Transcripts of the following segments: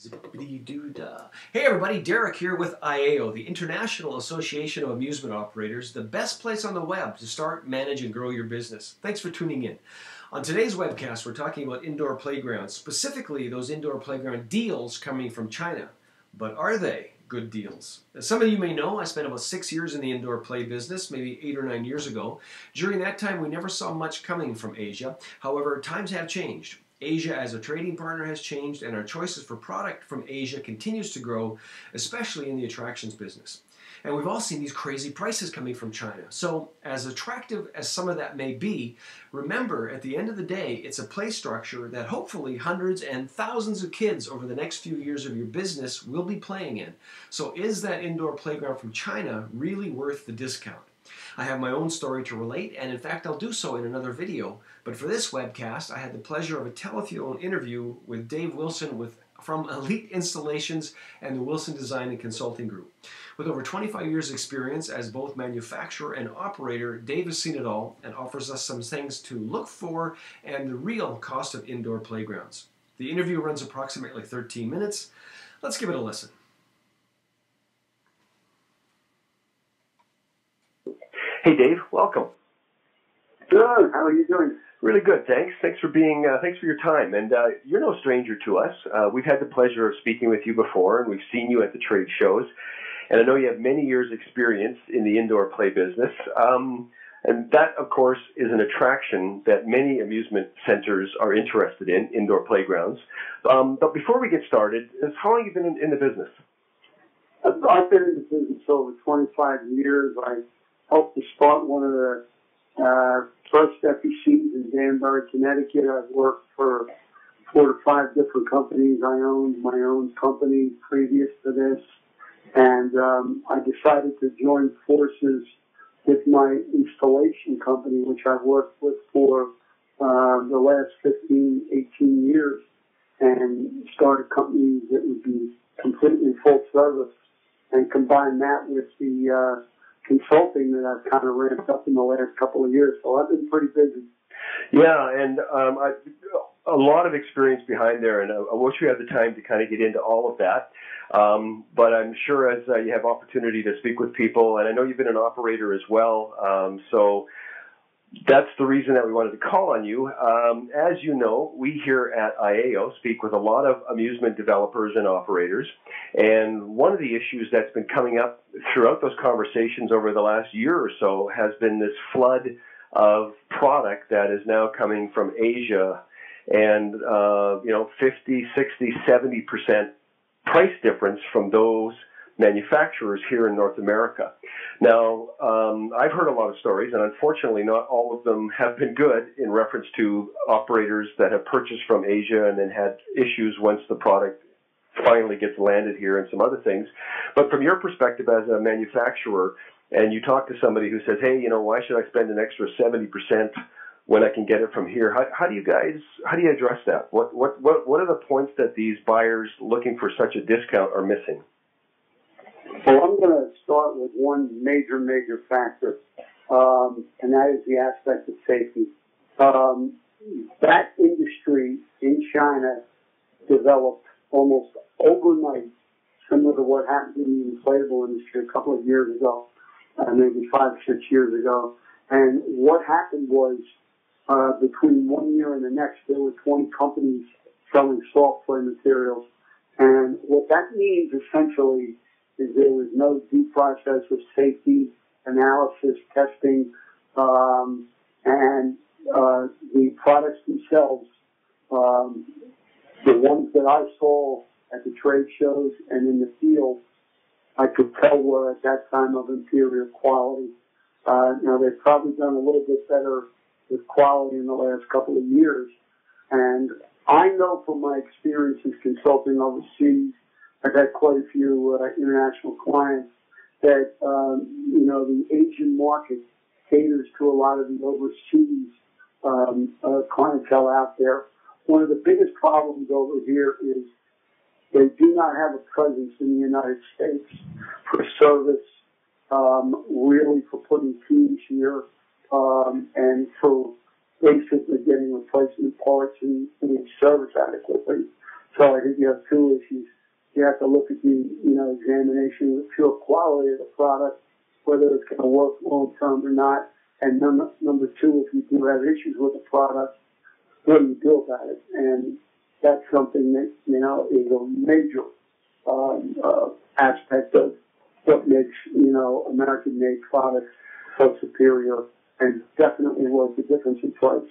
Zippity-doo-dah. Hey everybody, Derek here with IAO, the International Association of Amusement Operators, the best place on the web to start, manage, and grow your business. Thanks for tuning in. On today's webcast, we're talking about indoor playgrounds, specifically those indoor playground deals coming from China. But are they good deals? As some of you may know, I spent about 6 years in the indoor play business, maybe 8 or 9 years ago. During that time, we never saw much coming from Asia. However, times have changed. Asia as a trading partner has changed, and our choices for product from Asia continues to grow, especially in the attractions business. And we've all seen these crazy prices coming from China. So as attractive as some of that may be, remember at the end of the day, it's a play structure that hopefully hundreds and thousands of kids over the next few years of your business will be playing in. So is that indoor playground from China really worth the discount? I have my own story to relate, and in fact I'll do so in another video. But for this webcast, I had the pleasure of a telephone interview with Dave Wilson from Elite Installations and the Wilson Design and Consulting Group. With over 25 years experience as both manufacturer and operator, Dave has seen it all and offers us some things to look for and the real cost of indoor playgrounds. The interview runs approximately 13 minutes. Let's give it a listen. Hey Dave, welcome. Good. How are you doing? Really good, thanks. Thanks for your time. And you're no stranger to us. We've had the pleasure of speaking with you before, and we've seen you at the trade shows. And I know you have many years' experience in the indoor play business. And that, of course, is an attraction that many amusement centers are interested in, indoor playgrounds. But before we get started, how long have you been in the business? I've been in the business over 25 years. I helped to start one of the first FECs in Danbury, Connecticut. I've worked for 4 to 5 different companies. I owned my own company previous to this. And I decided to join forces with my installation company, which I've worked with for the last 15, 18 years, and start a company that would be completely full service and combine that with the consulting that I've kind of ramped up in the last couple of years. So I've been pretty busy. Yeah, and a lot of experience behind there, and I wish we had the time to kind of get into all of that. But I'm sure as you have opportunity to speak with people, and I know you've been an operator as well, so that's the reason that we wanted to call on you. As you know, we here at IAO speak with a lot of amusement developers and operators, and one of the issues that's been coming up throughout those conversations over the last year or so has been this flood of product that is now coming from Asia, and 50, 60, 70% price difference from those manufacturers here in North America. Now, I've heard a lot of stories, and unfortunately not all of them have been good in reference to operators that have purchased from Asia and then had issues once the product finally gets landed here and some other things. But from your perspective as a manufacturer, and you talk to somebody who says, hey, why should I spend an extra 70% when I can get it from here? How do you address that? What are the points that these buyers looking for such a discount are missing? Well, I'm going to start with one major factor, and that is the aspect of safety. That industry in China developed almost overnight, similar to what happened in the inflatable industry a couple of years ago, maybe 5 or 6 years ago. And what happened was, between 1 year and the next, there were 20 companies selling soft play materials. And what that means essentially is there was no due process of safety, analysis, testing, and the products themselves, the ones that I saw at the trade shows and in the field, I could tell were at that time of inferior quality. Now they've probably done a little bit better with quality in the last couple of years. And I know from my experiences consulting overseas, I've had quite a few international clients that, the Asian market caters to a lot of the overseas clientele out there. One of the biggest problems over here is they do not have a presence in the United States for service, really for putting teams here, and for basically getting replacement parts and service adequately. So I think you have two issues. you have to look at the, examination of the pure quality of the product, whether it's going to work long term or not. And number two, if you do have issues with the product, what do you do about it? And that's something that, is a major aspect of what makes, American-made products so superior, and definitely was the difference in price.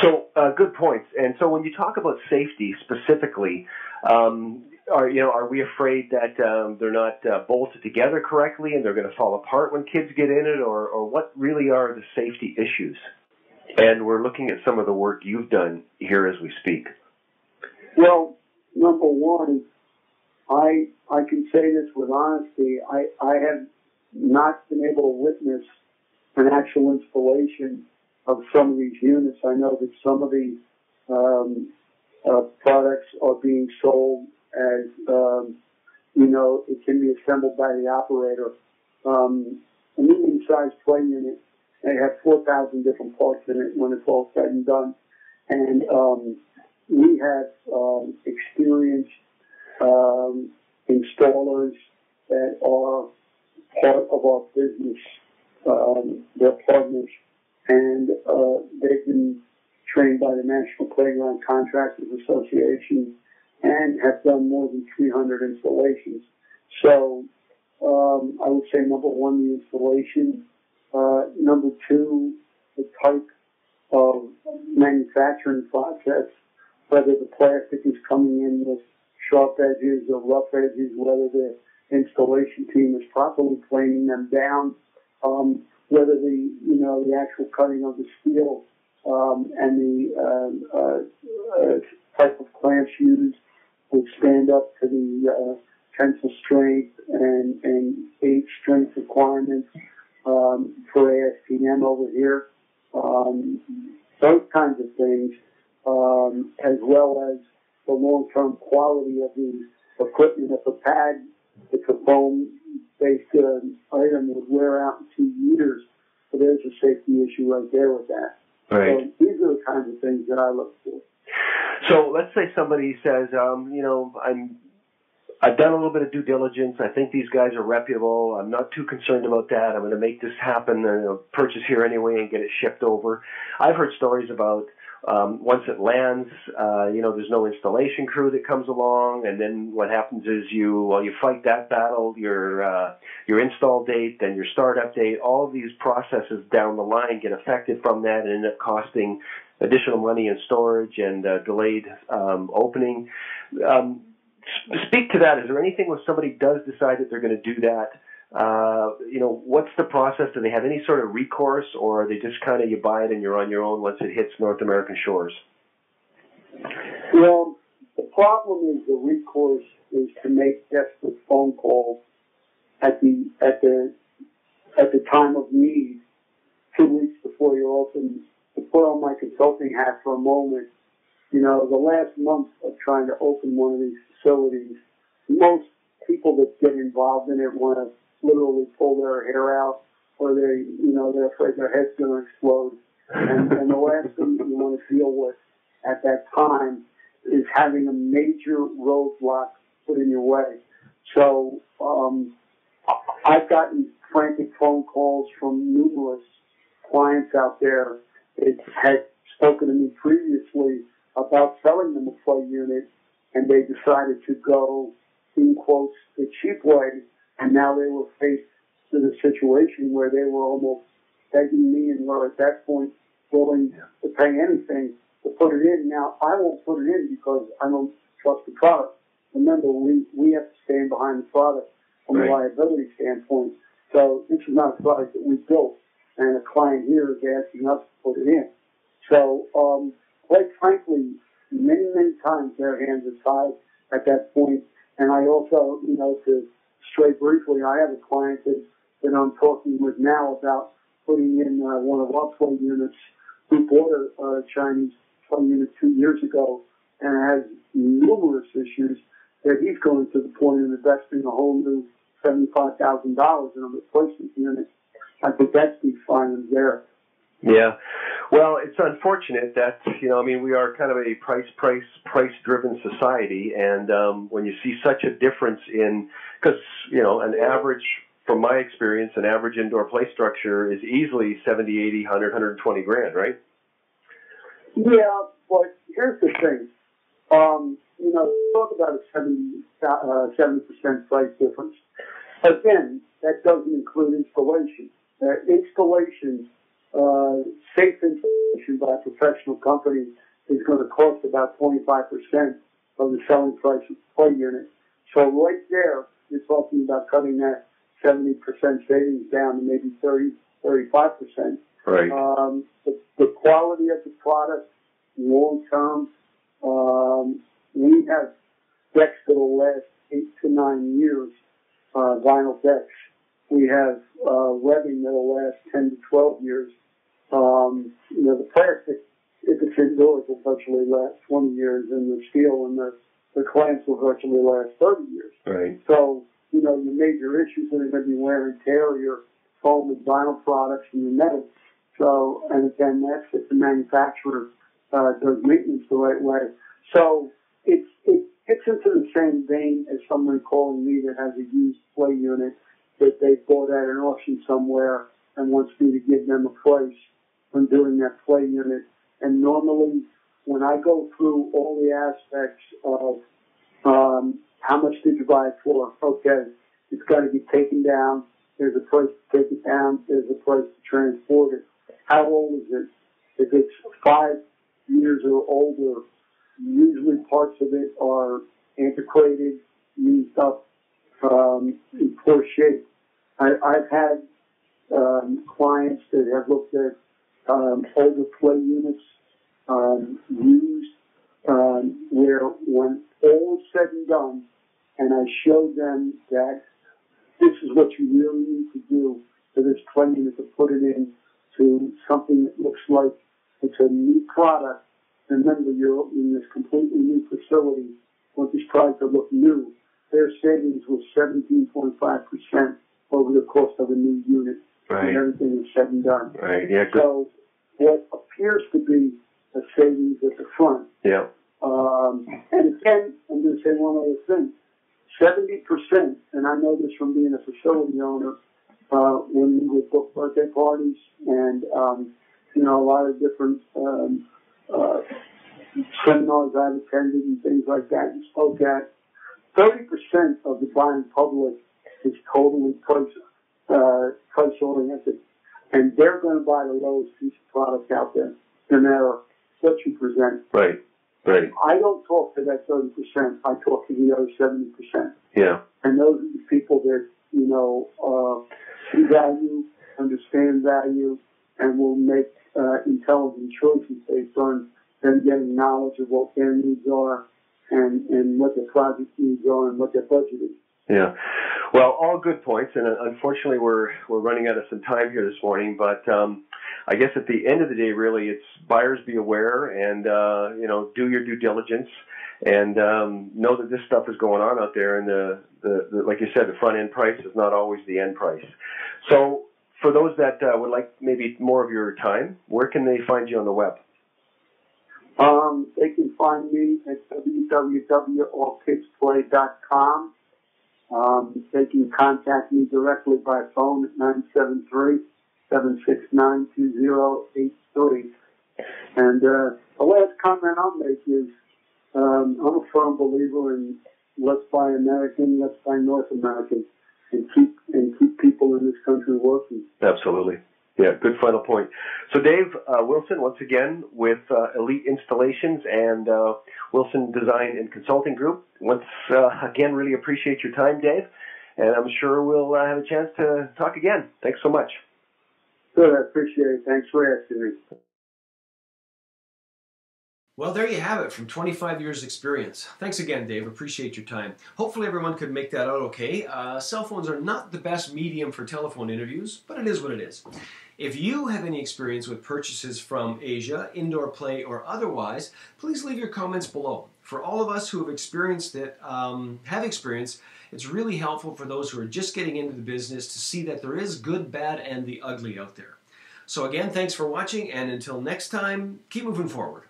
So, good points. And so when you talk about safety specifically, are we afraid that they're not bolted together correctly and they're going to fall apart when kids get in it, or what really are the safety issues? And we're looking at some of the work you've done here as we speak. Well, number one, I can say this with honesty. I have not been able to witness an actual installation of some of these units. I know that some of the products are being sold as, it can be assembled by the operator. A medium-sized play unit, they have 4,000 different parts in it when it's all said and done. And we have experienced installers that are part of our business. They're partners, and they've been trained by the National Playground Contractors Association and have done more than 300 installations. So I would say, number one, the installation. Number two, the type of manufacturing process, whether the plastic is coming in with sharp edges or rough edges, whether the installation team is properly planing them down, whether the actual cutting of the steel and the type of clamps used would stand up to the tensile strength and age strength requirements for ASTM over here. Those kinds of things, as well as the long-term quality of the equipment. If a pad, it's a foam-based item, would wear out in 2 years, so there's a safety issue right there with that. Right. So these are the kinds of things that I look for. So let's say somebody says, I've done a little bit of due diligence. I think these guys are reputable. I'm not too concerned about that. I'm going to make this happen and purchase here anyway and get it shipped over. I've heard stories about once it lands, there's no installation crew that comes along, and then what happens is you fight that battle, your install date, then your startup date. All of these processes down the line get affected from that and end up costing additional money in storage and delayed opening. Speak to that. Is there anything when somebody does decide that they're going to do that? What's the process? Do they have any sort of recourse, or are they just kind of you buy it and you're on your own once it hits North American shores? Well, the problem is the recourse is to make desperate phone calls at the time of need, 2 weeks before you're open. To put on my consulting hat for a moment, the last month of trying to open one of these facilities, most people that get involved in it want to literally pull their hair out, or they're afraid their head's going to explode. And the last thing you want to deal with at that time is having a major roadblock put in your way. So I've gotten frantic phone calls from numerous clients out there that had spoken to me previously about selling them a play unit, and they decided to go, in quotes, the cheap way, and now they were faced with a situation where they were almost begging me, and were at that point willing to pay anything to put it in. Now, I won't put it in because I don't trust the product. Remember, we have to stand behind the product from a liability standpoint. So this is not a product that we built, and a client here is asking us to put it in. So, quite frankly, many, many times their hands are tied at that point. And I also, to stray briefly, I have a client that I'm talking with now about putting in one of our play units, who bought a Chinese play unit 2 years ago and has numerous issues that he's going to the point of investing a whole new $75,000 in a replacement unit. I think that speaks volumes there. Yeah. Well, it's unfortunate that, I mean, we are kind of a price-driven society, and when you see such a difference in, because, an average, from my experience, an average indoor play structure is easily 70, 80, 100, 120 grand, right? Yeah, but here's the thing. Talk about a 70% price difference. Again, that doesn't include installation. Installation, safe installation by a professional company is going to cost about 25% of the selling price of the play unit. So right there, you're talking about cutting that 70% savings down to maybe 30, 35%. Right. The quality of the product, long term, we have decks that will last 8 to 9 years, vinyl decks. We have webbing that will last 10 to 12 years. The plastic, if it's indoors, will virtually last 20 years, and the steel and the clamps will virtually last 30 years. Right. So, your major issues are going to be wear and tear, your foam and vinyl products, and your metal. So, and again, that's if the manufacturer does maintenance the right way. So it gets into the same vein as someone calling me that has a used play unit that they bought at an auction somewhere and wants me to give them a price on doing that play unit. And normally, when I go through all the aspects of how much did you buy it for? Okay, it's got to be taken down. There's a price to take it down. There's a price to transport it. How old is it? If it's 5 years or older, usually parts of it are antiquated, used up, in poor shape. I've had clients that have looked at older play units used, where when all is said and done, and I showed them that this is what you really need to do for this play unit to put it into something that looks like it's a new product. Remember, you're in this completely new facility. Want this product to look new. Their savings was 17.5% over the cost of a new unit. Right. And everything is said and done. Right. Yeah. Good. So what appears to be a savings at the front. Yeah. And again, I'm going to say one other thing. 70%, and I know this from being a facility owner, when we would book birthday parties and, a lot of different seminars I've attended and things like that and spoke at, 30% of the buying public is totally price-oriented. And they're going to buy the lowest piece of product out there, no matter what you present. Right. Right. I don't talk to that 30%. I talk to the other 70%. Yeah. And those are the people that, see value, understand value, and will make intelligent choices based on them getting knowledge of what their needs are and what their project needs are and what their budget is. Yeah. Well, all good points, and unfortunately we're running out of some time here this morning, but I guess at the end of the day, really, it's buyers be aware and, do your due diligence and know that this stuff is going on out there, and the like you said, the front end price is not always the end price. So for those that would like maybe more of your time, where can they find you on the web? They can find me at www.allkidsplay.com. They can contact me directly by phone at 973-769-2083. And the last comment I'll make is I'm a firm believer in let's buy American, let's buy North American, and keep people in this country working. Absolutely. Yeah, good final point. So Dave Wilson, once again, with Elite Installations and Wilson Design and Consulting Group. Once again, really appreciate your time, Dave, and I'm sure we'll have a chance to talk again. Thanks so much. Good, I appreciate it. Thanks for asking me. Well, there you have it, from 25 years experience. Thanks again, Dave. Appreciate your time. Hopefully everyone could make that out okay. Cell phones are not the best medium for telephone interviews, but it is what it is. If you have any experience with purchases from Asia, indoor play or otherwise, please leave your comments below. For all of us who have experienced it, it's really helpful for those who are just getting into the business to see that there is good, bad, and the ugly out there. So again, thanks for watching, and until next time, keep moving forward.